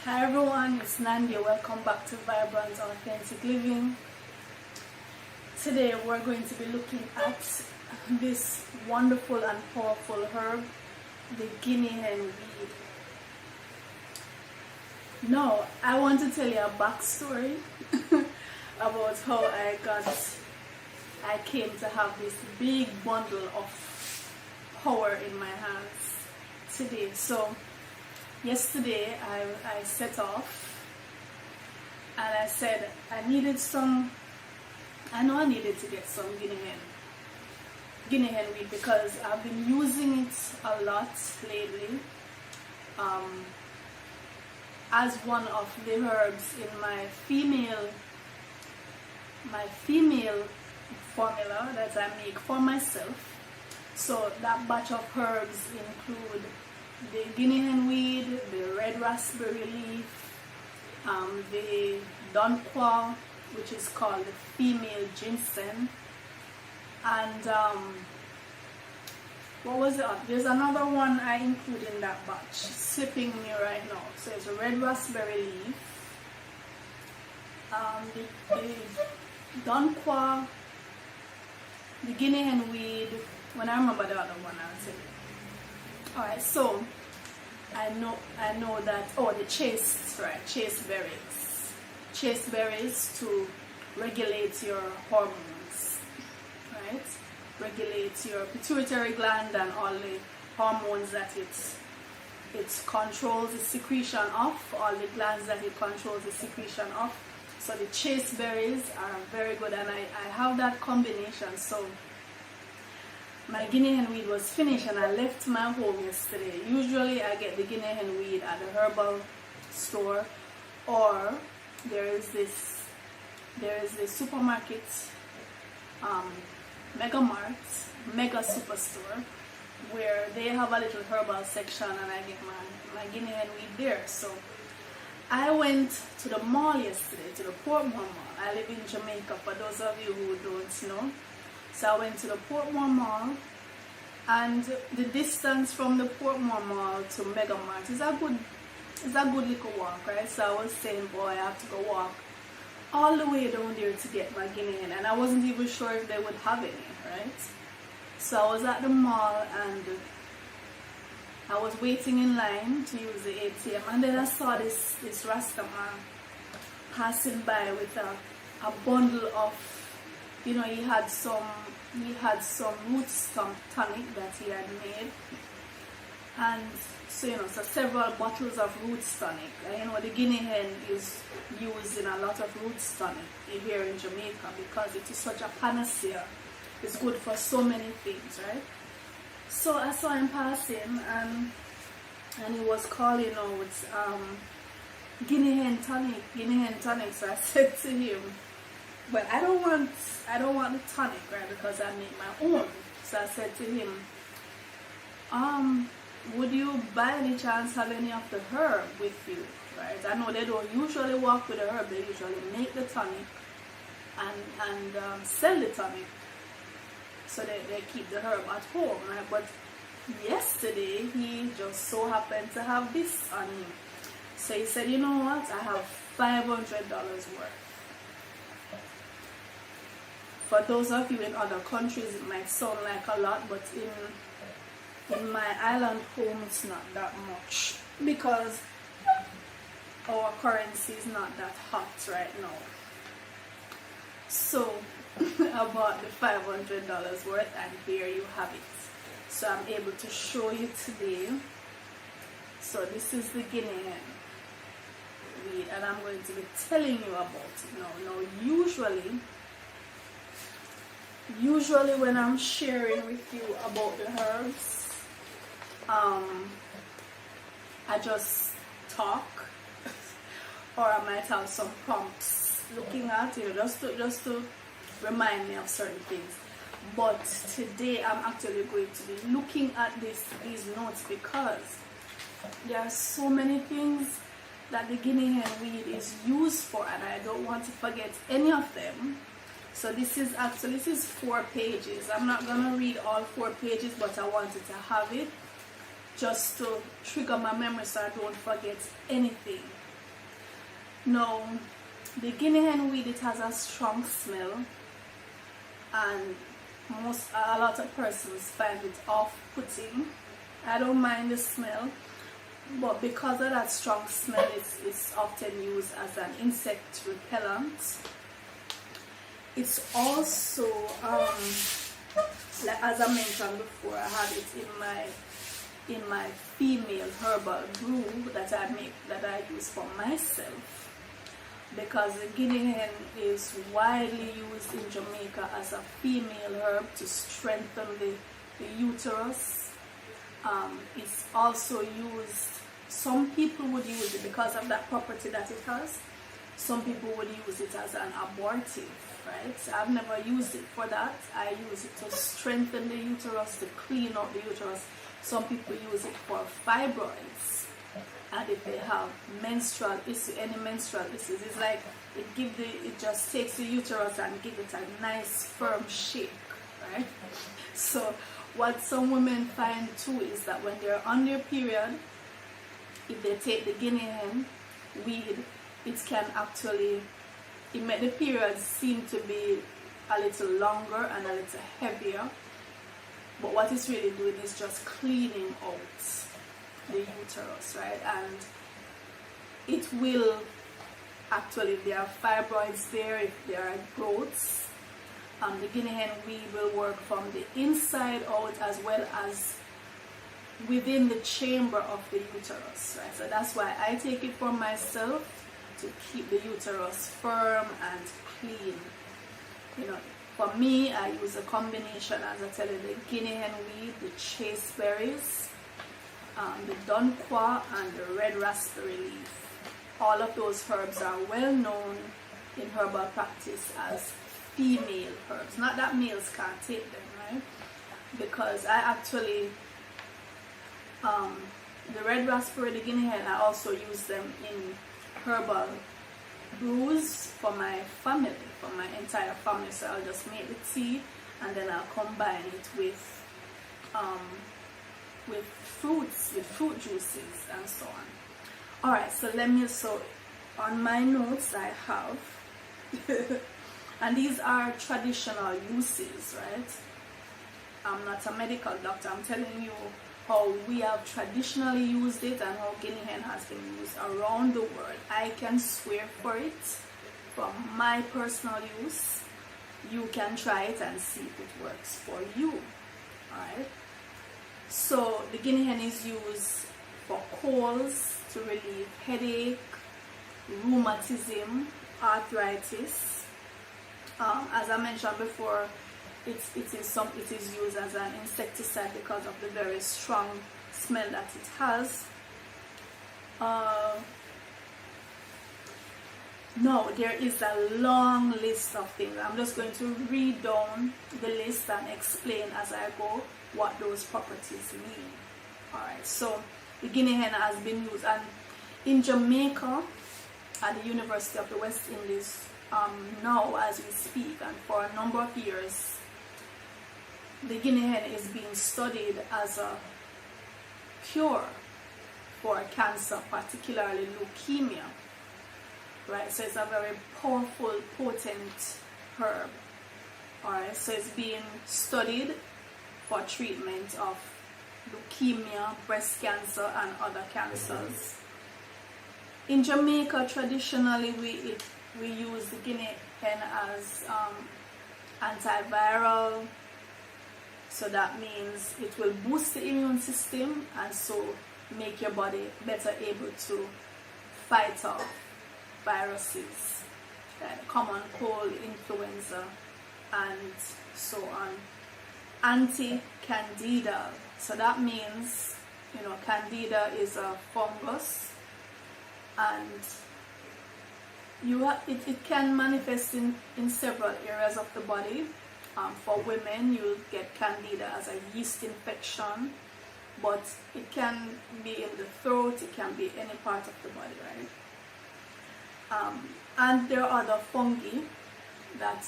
Hi everyone, it's Nandi. Welcome back to Vibrant Authentic Living. Today we're going to be looking at this wonderful and powerful herb, the Guinea Hen weed. Now, I want to tell you a backstory about how I came to have this big bundle of power in my hands today. So yesterday I set off and I said I needed to get some Guinea Hen weed because I've been using it a lot lately as one of the herbs in my female formula that I make for myself. So that batch of herbs include the Guinea Hen weed, the red raspberry leaf, the donqua, which is called the female ginseng, and what was it? There's another one I include in that batch, slipping me right now. So it's a red raspberry leaf, the donqua, the Guinea Hen weed. When I remember the other one, I'll tell you. Alright, so I know that the chase berries to regulate your hormones, right? Regulate your pituitary gland and all the hormones that it controls the secretion of, all the glands that it controls the secretion of. So the chase berries are very good, and I have that combination. So my Guinea Hen weed was finished and I left my home yesterday. Usually I get the Guinea Hen weed at the Herbal store, or there is this supermarket, mega superstore, where they have a little herbal section and I get my Guinea Hen weed there. So I went to the mall yesterday, to the Portmore Mall. I live in Jamaica, for those of you who don't know. So I went to the Portmore Mall, and the distance from the Portmore Mall to Mega Mart is a good little walk, right? So I was saying, boy, I have to go walk all the way down there to get my Guinea Hen, and I wasn't even sure if they would have any, right? So I was at the mall and I was waiting in line to use the ATM, and then I saw this Rasta man passing by with a bundle of, he had some roots tonic that he had made, and so several bottles of roots tonic. And the Guinea Hen is used in a lot of roots tonic here in Jamaica because it is such a panacea. It's good for so many things, right? So I saw him passing, and he was calling out Guinea Hen tonic. So I said to him, but I don't want the tonic, right? Because I make my own. So I said to him, would you by any chance have any of the herb with you, right? I know they don't usually walk with the herb. They usually make the tonic and sell the tonic. So they keep the herb at home, right? But yesterday he just so happened to have this on him. So he said, you know what? I have $500 worth. For those of you in other countries, it might sound like a lot, but in my island home, it's not that much because our currency is not that hot right now. So I bought the $500 worth, and here you have it. So I'm able to show you today. So this is the Guinea Hen weed, and I'm going to be telling you about it now. Usually when I'm sharing with you about the herbs, I just talk, or I might have some prompts looking at, just to remind me of certain things. But today I'm actually going to be looking at these notes because there are so many things that the Guinea Hen weed is used for, and I don't want to forget any of them. So this is 4 pages. I'm not gonna read all 4 pages, but I wanted to have it just to trigger my memory so I don't forget anything. No, the Guinea hen weed, it has a strong smell, and a lot of persons find it off-putting. I don't mind the smell, but because of that strong smell, it's often used as an insect repellent. It's also, like as I mentioned before, I have it in my female herbal brew that I use for myself, because the Guinea hen is widely used in Jamaica as a female herb to strengthen the uterus. It's also used, some people would use it because of that property that it has. Some people would use it as an abortive, right? I've never used it for that. I use it to strengthen the uterus, to clean out the uterus. Some people use it for fibroids, and if they have menstrual issue, any menstrual issues, it's like it just takes the uterus and gives it a nice firm shape, right? So what some women find too is that when they're on their period, if they take the Guinea hen weed, it can actually, it make the period seem to be a little longer and a little heavier, but what it's really doing is just cleaning out the uterus, right? And it will actually, if there are fibroids there, if there are growths, the Guinea hen weed will work from the inside out as well as within the chamber of the uterus, right? So that's why I take it for myself, to keep the uterus firm and clean. You know, for me, I use a combination, as I tell you, the Guinea hen weed, the chasteberries, the donqua, and the red raspberry leaf. All of those herbs are well known in herbal practice as female herbs. Not that males can't take them, right? Because I actually, the red raspberry, the Guinea hen, I also use them in herbal brews for my family, for my entire family. So I'll just make the tea and then I'll combine it with fruits, with fruit juices and so on. Alright, so on my notes I have and these are traditional uses, right? I'm not a medical doctor, I'm telling you how we have traditionally used it and how Guinea hen has been used around the world. I can swear for it from my personal use. You can try it and see if it works for you. Alright. So the Guinea hen is used for colds, to relieve headache, rheumatism, arthritis. As I mentioned before, it is used as an insecticide because of the very strong smell that it has. No, there is a long list of things. I'm just going to read down the list and explain as I go what those properties mean. Alright, so the Guinea hen has been used, and in Jamaica at the University of the West Indies, now as we speak, and for a number of years, the Guinea hen is being studied as a cure for cancer, particularly leukemia. Right, so it's a very powerful, potent herb. Alright, so it's being studied for treatment of leukemia, breast cancer, and other cancers. In Jamaica, traditionally, we use the Guinea hen as antiviral. So that means it will boost the immune system and so make your body better able to fight off viruses, common cold, influenza, and so on. Anti-candida. So that means, you know, candida is a fungus, and it can manifest in several areas of the body. For women, you get candida as a yeast infection, but it can be in the throat, it can be any part of the body, right? And there are other fungi that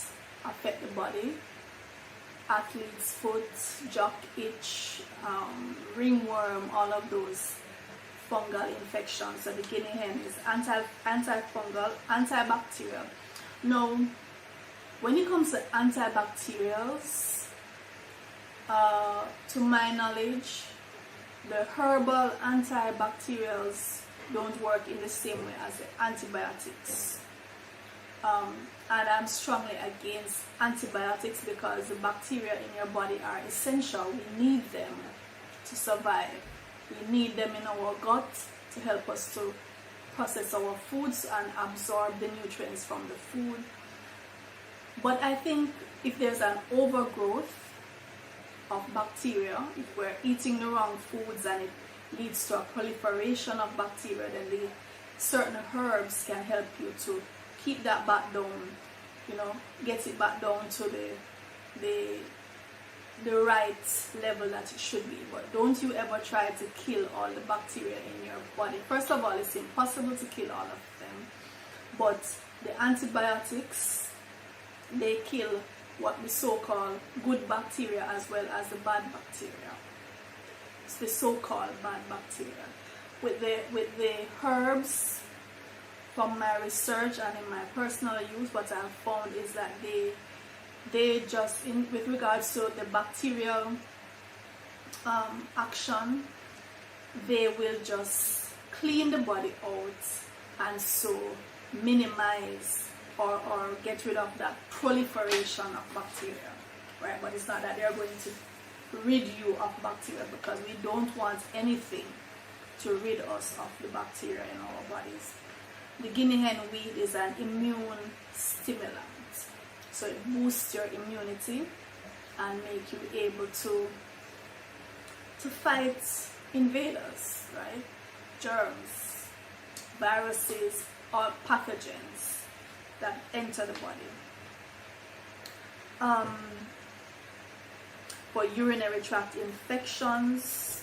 affect the body. Athlete's foot, jock itch, ringworm, all of those fungal infection. So the Guinea hen is antifungal, antibacterial. Now, when it comes to antibacterials, to my knowledge, the herbal antibacterials don't work in the same way as the antibiotics. And I'm strongly against antibiotics because the bacteria in your body are essential. We need them to survive. We need them in our gut to help us to process our foods and absorb the nutrients from the food. But I think if there's an overgrowth of bacteria, if we're eating the wrong foods and it leads to a proliferation of bacteria, then the certain herbs can help you to keep that back down, get it back down to the right level that it should be. But don't you ever try to kill all the bacteria in your body. First of all, it's impossible to kill all of them, but the antibiotics, they kill what we so-called good bacteria as well as the bad bacteria. It's the so-called bad bacteria. With the herbs, from my research and in my personal use, what I've found is that they just, with regards to the bacterial action, they will just clean the body out and so minimize or get rid of that proliferation of bacteria, right? But it's not that they're going to rid you of bacteria, because we don't want anything to rid us of the bacteria in our bodies. The Guinea hen weed is an immune stimulant, so it boosts your immunity and make you able to fight invaders, right? Germs, viruses, or pathogens that enter the body. For urinary tract infections,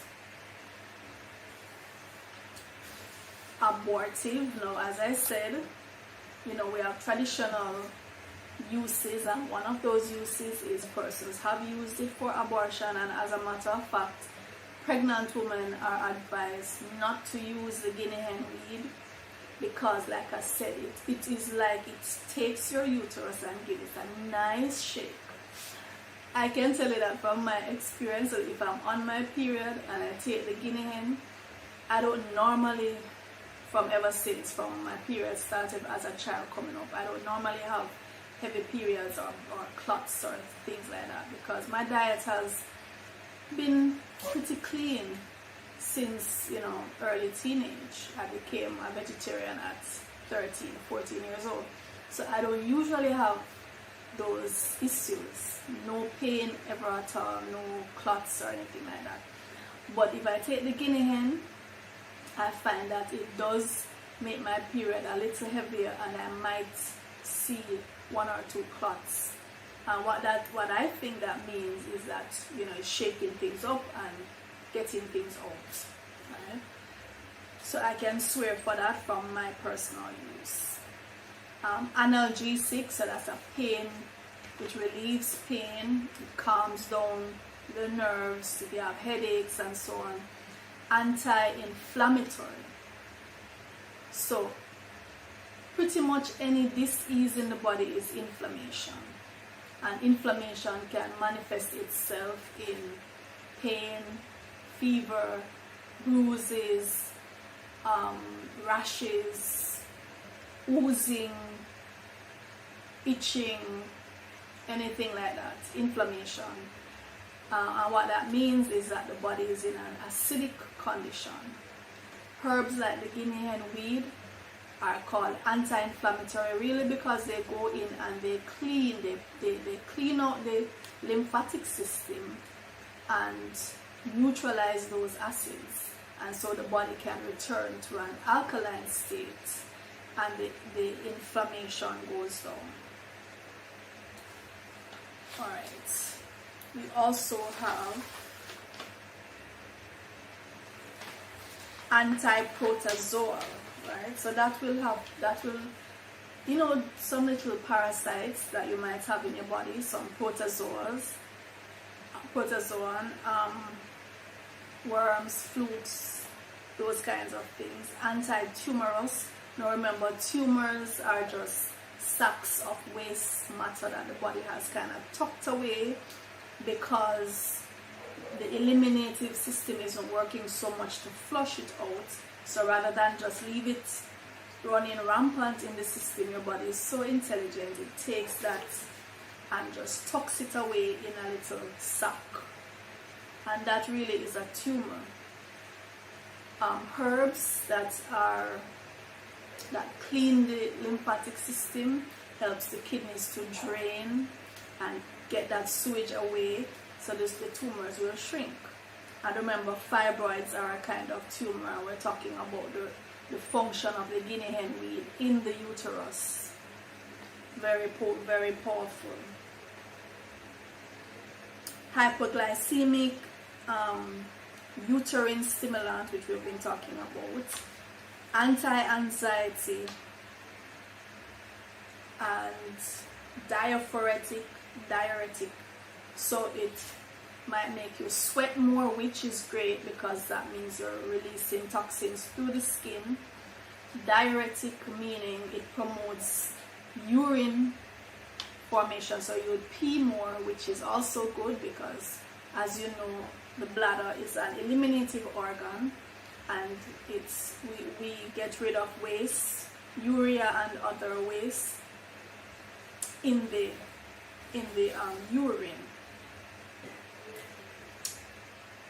abortive. Now, as I said, we have traditional uses, and one of those uses is persons have used it for abortion, and as a matter of fact, pregnant women are advised not to use the Guinea hen weed, because like I said, it is like it takes your uterus and gives it a nice shake. I can tell you that from my experience. If I'm on my period and I take the Guinea hen, I don't normally, from ever since from my period started as a child coming up, I don't normally have heavy periods or clots or things like that, because my diet has been pretty clean since early teenage. I became a vegetarian at 13, 14 years old, so I don't usually have those issues, no pain ever at all, no clots or anything like that. But if I take the Guinea hen, I find that it does make my period a little heavier, and I might see 1 or 2 clots. And what I think that means is that it's shaking things up and getting things out, right? So I can swear for that from my personal use. Analgesic, so that's a pain, which relieves pain, it calms down the nerves if you have headaches and so on. Anti-inflammatory, so pretty much any disease in the body is inflammation, and inflammation can manifest itself in pain, fever, bruises, rashes, oozing, itching, anything like that. Inflammation. And what that means is that the body is in an acidic condition. Herbs like the Guinea hen weed are called anti-inflammatory, really, because they go in and they clean out the lymphatic system and neutralize those acids, and so the body can return to an alkaline state and the inflammation goes down. Alright, we also have anti-protozoal, right? So that will some little parasites that you might have in your body, some protozoan, worms, flukes, those kinds of things. Anti-tumorous. Now remember, tumors are just sacks of waste matter that the body has kind of tucked away because the eliminative system isn't working so much to flush it out. So rather than just leave it running rampant in the system, your body is so intelligent, it takes that and just tucks it away in a little sack. And that really is a tumor. Herbs that clean the lymphatic system, helps the kidneys to drain and get that sewage away, so the tumors will shrink. And remember, fibroids are a kind of tumor. We're talking about the function of the Guinea hen weed in the uterus. Very powerful. Hypoglycemic, uterine stimulant, which we've been talking about. Anti-anxiety and diuretic, so it might make you sweat more, which is great because that means you're releasing toxins through the skin. Diuretic meaning it promotes urine formation, so you would pee more, which is also good because, as you know, the bladder is an eliminative organ, and we get rid of waste, urea and other waste in the urine.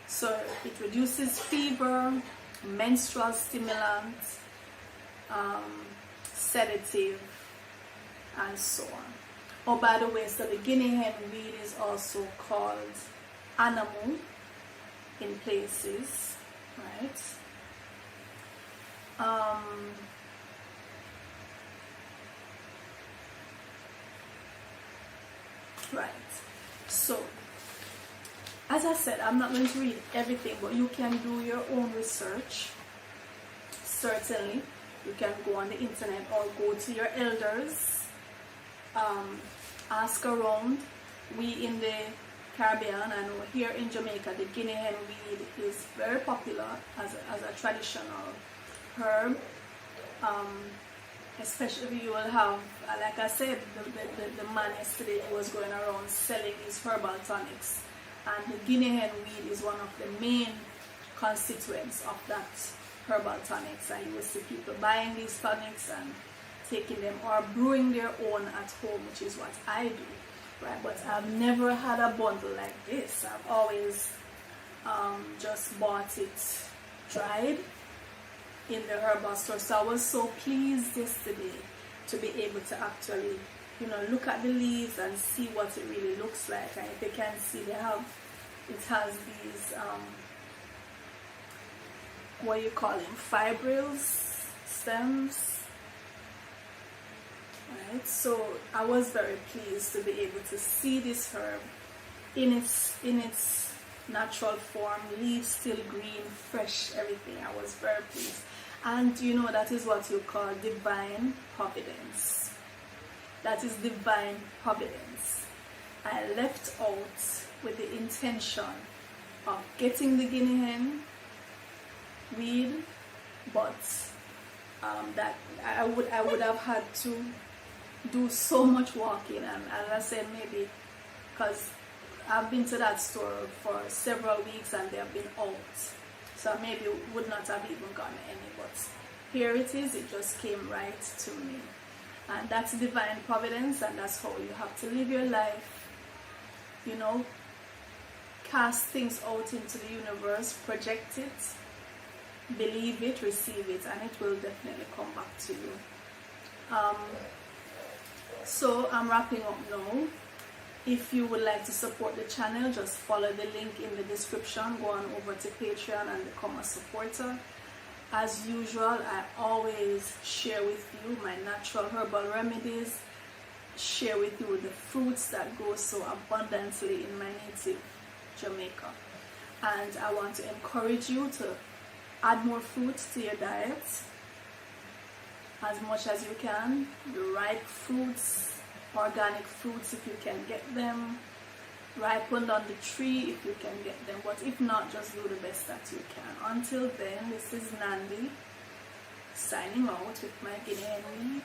So it reduces fever, menstrual stimulant, sedative, and so on. Oh, by the way, so the Guinea hen weed is also called animal in places, right? Right. So, as I said, I'm not going to read everything, but you can do your own research. Certainly, you can go on the internet or go to your elders, ask around. We in the Caribbean and here in Jamaica, the Guinea hen weed is very popular as a traditional herb. Especially you will have, like I said, the man yesterday, he was going around selling his herbal tonics, and the Guinea hen weed is one of the main constituents of that herbal tonics, and you will see people buying these tonics and taking them or brewing their own at home, which is what I do, right? But I've never had a bundle like this. I've always just bought it dried in the herbal store. So I was so pleased yesterday to be able to actually, look at the leaves and see what it really looks like. And if you can see, it has these what do you call them, fibrils, stems, right? So I was very pleased to be able to see this herb in its natural form, leaves still green, fresh, everything. I was very pleased. And that is what you call divine providence. That is divine providence. I left out with the intention of getting the Guinea hen weed, but that I would have had to do so much walking, and as I said, maybe because I've been to that store for several weeks and they have been out, so maybe would not have even gotten any, but here it is. It just came right to me, and that's divine providence, and that's how you have to live your life. Cast things out into the universe, project it, believe it, receive it, and it will definitely come back to you. So I'm wrapping up now. If you would like to support the channel, just follow the link in the description. Go on over to Patreon and become a supporter. As usual, I always share with you my natural herbal remedies, share with you the fruits that grow so abundantly in my native Jamaica. And I want to encourage you to add more fruits to your diet as much as you can. The ripe fruits, organic fruits if you can get them, ripened on the tree if you can get them, but if not, just do the best that you can. Until then, this is Nandi signing out with my Guinea Hen weave.